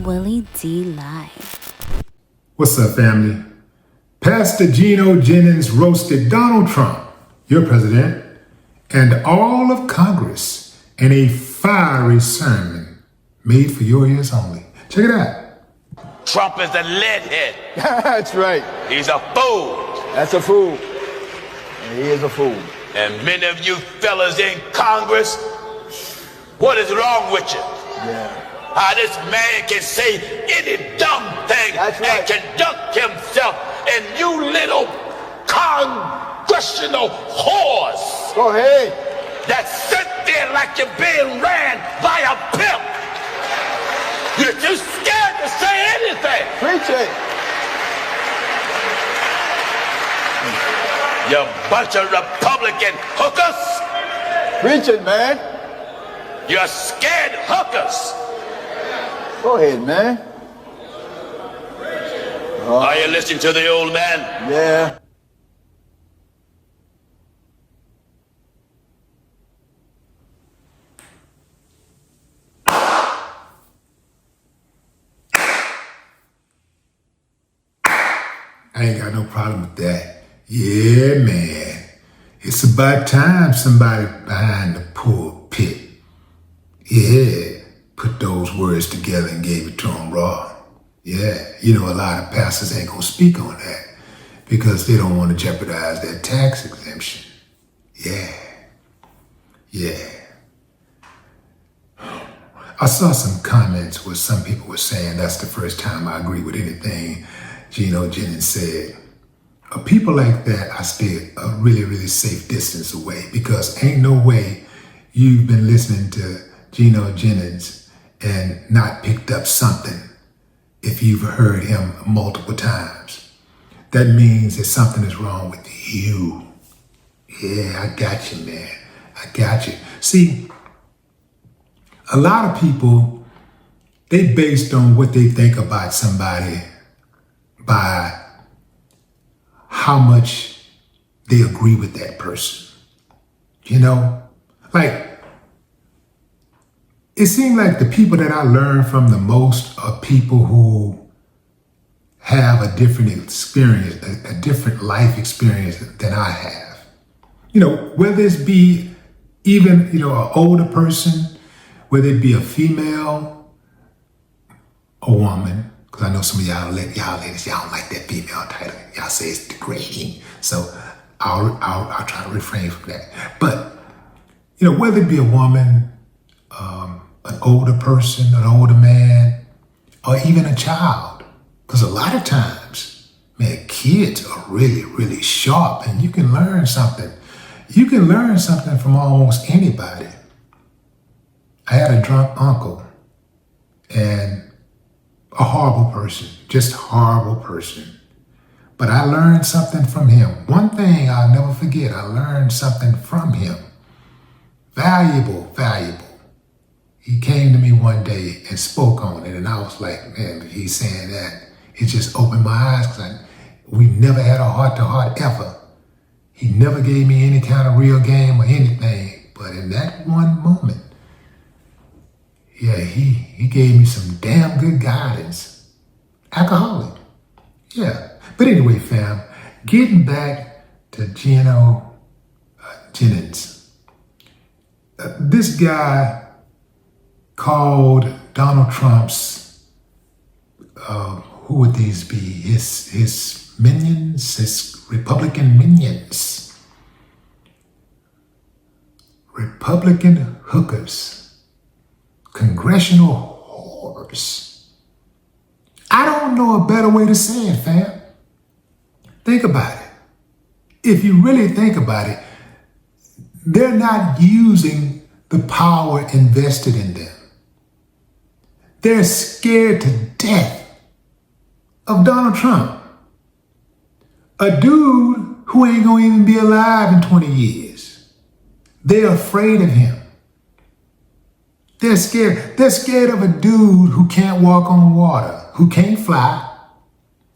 Willie D Live. What's up, family? Pastor Gino Jennings roasted Donald Trump, your president, and all of Congress in a fiery sermon made for your ears only. Check it out. Trump is a leadhead. That's right. He's a fool. That's a fool. He is a fool. And many of you fellas in Congress, what is wrong with you? Yeah. How this man can say any dumb thing That's right. and conduct himself, and you little congressional whores Go ahead. that sit there like you're being ran by a pimp. You're too scared to say anything. Preach it. You bunch of Republican hookers. Preach it, man. You're scared hookers. Go ahead, man. Are you listening to the old man? Yeah. I ain't got no problem with that. Yeah, man. It's about time somebody behind the pulpit, put those words together and gave it to them raw. Yeah, you know, a lot of pastors ain't gonna speak on that because they don't want to jeopardize their tax exemption. Yeah. I saw some comments where some people were saying that's the first time I agree with anything Gino Jennings said. People like that, I stay a really, really safe distance away because ain't no way you've been listening to Gino Jennings and not picked up something if you've heard him multiple times. That means that something is wrong with you. Yeah, I got you, man. I got you. See, a lot of people, they based on what they think about somebody by how much they agree with that person. You know, like, it seemed like the people that I learn from the most are people who have a different experience, a different life experience than I have. You know, whether it be even, you know, an older person, whether it be a female or woman, because I know some of y'all ladies, y'all don't like that female title. Y'all say it's degrading. So I'll try to refrain from that. But, you know, whether it be a woman, an older person, an older man, or even a child. Because a lot of times, man, kids are really, really sharp and you can learn something. You can learn something from almost anybody. I had a drunk uncle and a horrible person, just horrible person. But I learned something from him. One thing I'll never forget, I learned something from him. Valuable. He came to me one day and spoke on it, and I was like, man, if he's saying that, it just opened my eyes because we never had a heart-to-heart ever. He never gave me any kind of real game or anything, but in that one moment, yeah, he gave me some damn good guidance. Alcoholic. Yeah. But anyway, fam, getting back to Gino Jennings. This guy called Donald Trump's, who would these be? His minions, his Republican minions. Republican hookers. Congressional whores. I don't know a better way to say it, fam. Think about it. If you really think about it, they're not using the power invested in them. They're scared to death of Donald Trump. A dude who ain't gonna even be alive in 20 years. They're afraid of him. They're scared. They're scared of a dude who can't walk on water, who can't fly.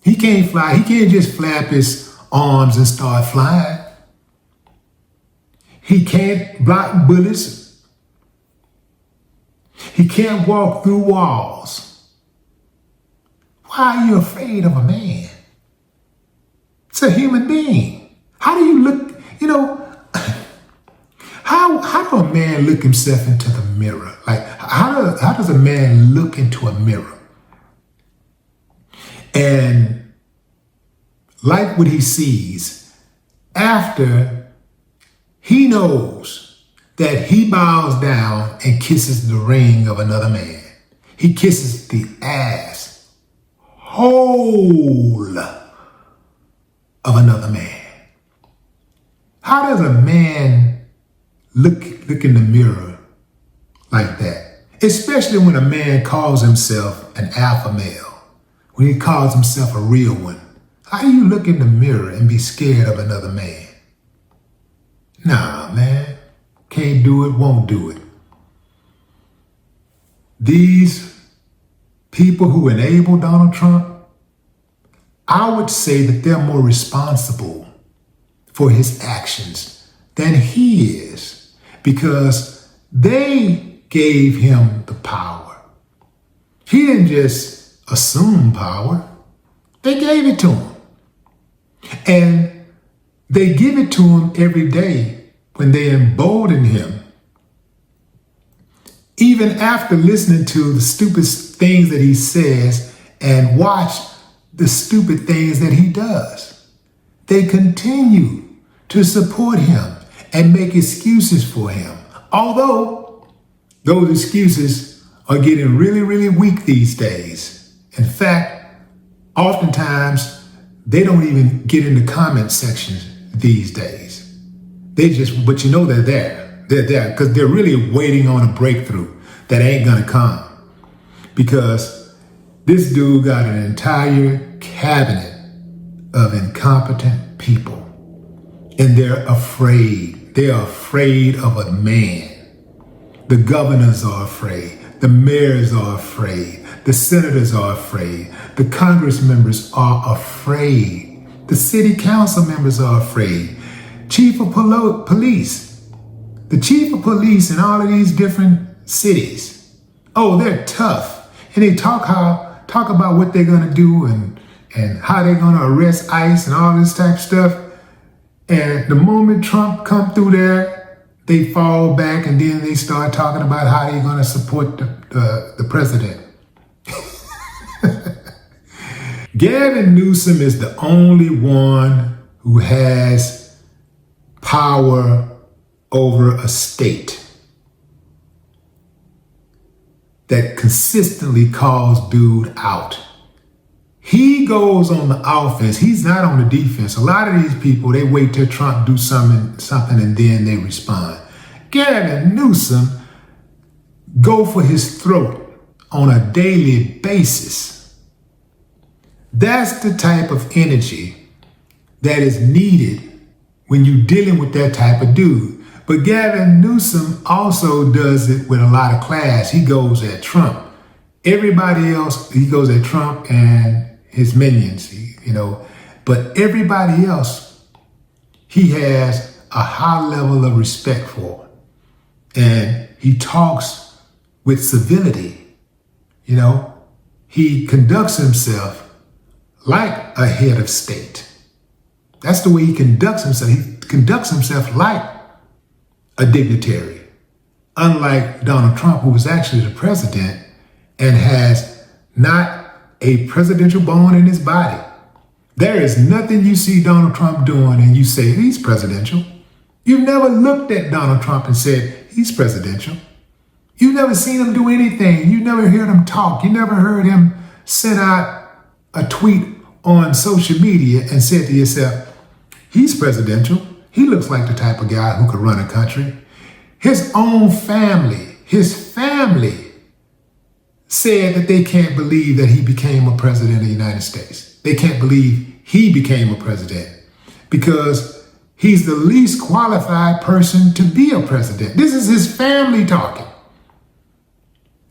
He can't fly. He can't just flap his arms and start flying. He can't block bullets. He can't walk through walls. Why are you afraid of a man? It's a human being. How do you look, how do a man look himself into the mirror? Like, how does a man look into a mirror? And like what he sees, after he knows that he bows down and kisses the ring of another man. He kisses the ass hole of another man. How does a man look in the mirror like that? Especially when a man calls himself an alpha male, when he calls himself a real one. How do you look in the mirror and be scared of another man? Nah, man. Can't do it, won't do it. These people who enable Donald Trump, I would say that they're more responsible for his actions than he is, because they gave him the power. He didn't just assume power. They gave it to him. And they give it to him every day when they embolden him. Even after listening to the stupid things that he says and watch the stupid things that he does, they continue to support him and make excuses for him. Although those excuses are getting really, really weak these days. In fact, oftentimes they don't even get in the comment sections these days. But they're there. They're there because they're really waiting on a breakthrough that ain't gonna come. Because this dude got an entire cabinet of incompetent people. And they're afraid. They are afraid of a man. The governors are afraid. The mayors are afraid. The senators are afraid. The Congress members are afraid. The city council members are afraid. Chief of police. The chief of police in all of these different cities. Oh, they're tough. And they talk about what they're gonna do and how they're gonna arrest ICE and all this type of stuff. And the moment Trump come through there, they fall back and then they start talking about how they're gonna support the president. Gavin Newsom is the only one who has power over a state that consistently calls dude out. He goes on the offense. He's not on the defense. A lot of these people, they wait till Trump do something and then they respond. Gavin Newsom go for his throat on a daily basis. That's the type of energy that is needed when you're dealing with that type of dude. But Gavin Newsom also does it with a lot of class. He goes at Trump. Everybody else, he goes at Trump and his minions, but everybody else, he has a high level of respect for. And he talks with civility, He conducts himself like a head of state. That's the way he conducts himself. He conducts himself like a dignitary. Unlike Donald Trump, who is actually the president and has not a presidential bone in his body. There is nothing you see Donald Trump doing and you say he's presidential. You've never looked at Donald Trump and said he's presidential. You've never seen him do anything. You never heard him talk. You never heard him send out a tweet on social media and said to yourself, he's presidential. He looks like the type of guy who could run a country. His own family, said that they can't believe that he became a president of the United States. They can't believe he became a president because he's the least qualified person to be a president. This is his family talking.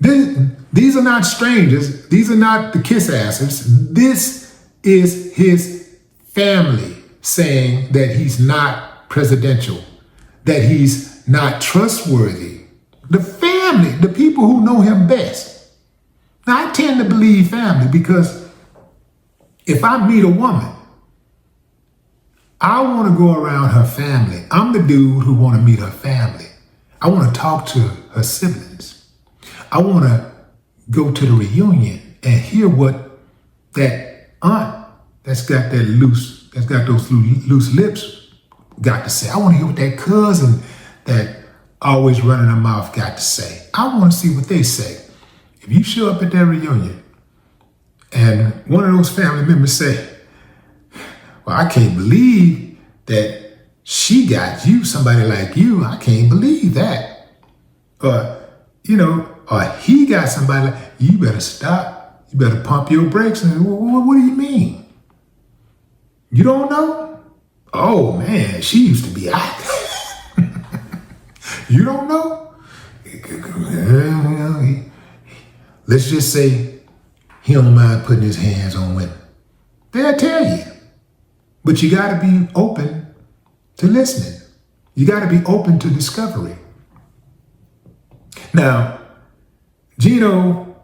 These are not strangers. These are not the kiss asses. This is his family saying that he's not presidential, that he's not trustworthy. The family, the people who know him best. Now, I tend to believe family because If I meet a woman, I want to go around her family. I'm the dude who want to meet her family. I want to talk to her siblings. I want to go to the reunion and hear what that aunt that's got those loose lips got to say. I want to hear what that cousin that always running her mouth got to say. I want to see what they say. If you show up at that reunion and one of those family members say, well, I can't believe that she got you, somebody like you. I can't believe that. Or he got somebody like, you better stop. You better pump your brakes. And what do you mean? You don't know? Oh man, she used to be out there. You don't know? Let's just say he don't mind putting his hands on women. They'll tell you. But you got to be open to listening. You got to be open to discovery. Now, Gino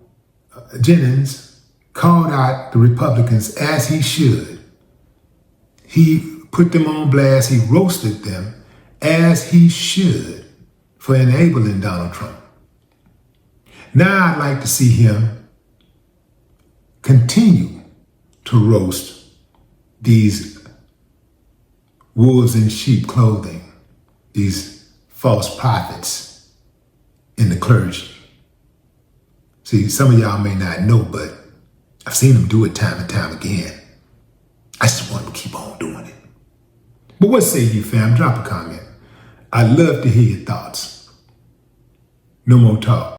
Jennings called out the Republicans as he should. He put them on blast. He roasted them as he should for enabling Donald Trump. Now I'd like to see him continue to roast these wolves in sheep clothing, these false prophets in the clergy. See, some of y'all may not know, but I've seen them do it time and time again. I just want them to keep on doing it. But what say you, fam? Drop a comment. I'd love to hear your thoughts. No more talk.